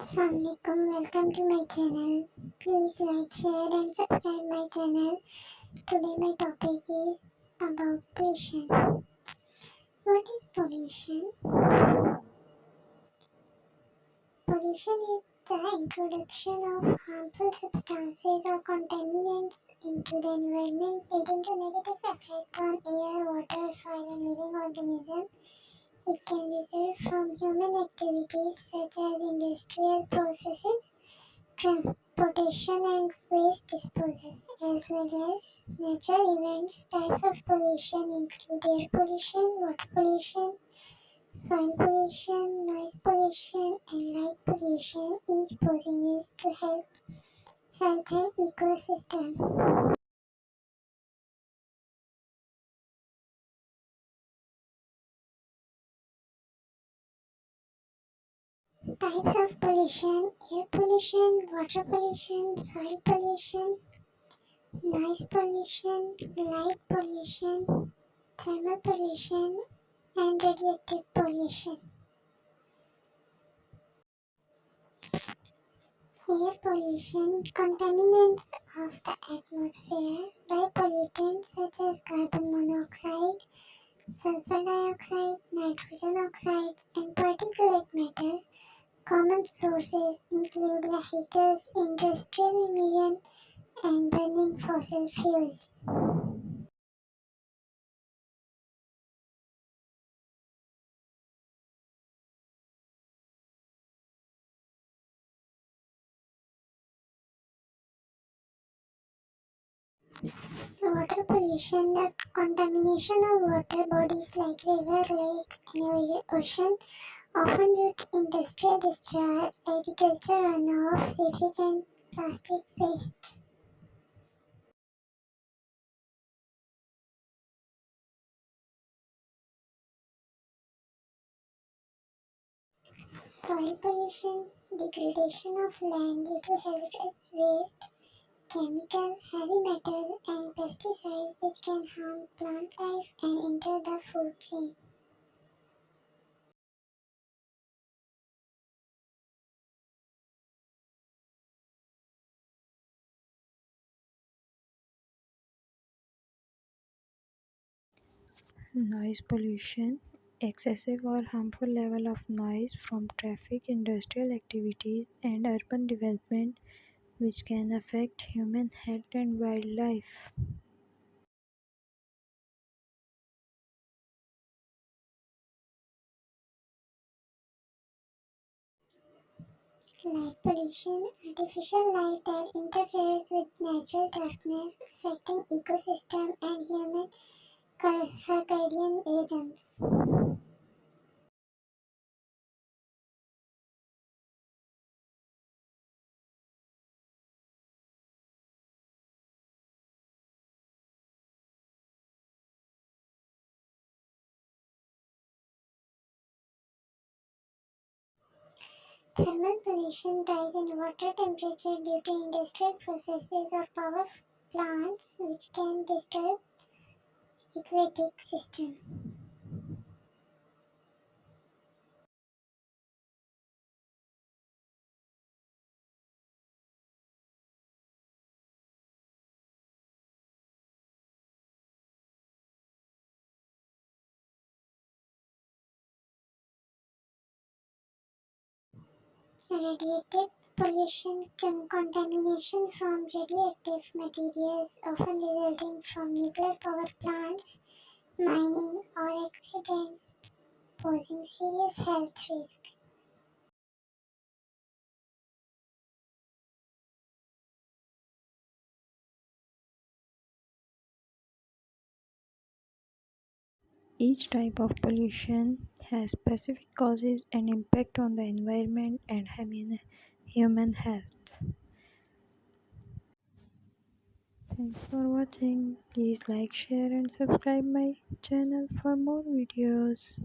Assalamualaikum, welcome to my channel. Please like, share and subscribe my channel. Today my topic is about pollution. What is pollution? Pollution is the introduction of harmful substances or contaminants into the environment leading to negative effect on air, water, soil and living organisms. It can result from human activities such as industrial processes, transportation and waste disposal, as well as natural events. Types of pollution include air pollution, water pollution, soil pollution, noise pollution, and light pollution, each posing risks to health and ecosystem. Types of pollution: air pollution, water pollution, soil pollution, noise pollution, light pollution, thermal pollution, and radioactive pollution. Air pollution, contaminants of the atmosphere by pollutants such as carbon monoxide, sulfur dioxide, nitrogen oxides, and particulate matter. Common sources include vehicles, industrial emission, and burning fossil fuels. Water pollution, the contamination of water bodies like river, lakes, and ocean, often due to industrial discharge, agriculture runoff, sewage, and plastic waste. Soil pollution, degradation of land due to hazardous waste, chemicals, heavy metals, and pesticides which can harm plant life and enter the food chain. Noise pollution, excessive or harmful level of noise from traffic, industrial activities, and urban development which can affect human health and wildlife. Light pollution, artificial light that interferes with natural darkness, affecting ecosystem and human circadian rhythms. Thermal pollution, rise in water temperature due to industrial processes or power plants which can disturb aquatic system. Radiative pollution, contamination from radioactive materials often resulting from nuclear power plants, mining or accidents posing serious health risks. Each type of pollution has specific causes and impact on the environment and human health. Thanks for watching. Please like, share and subscribe my channel for more videos.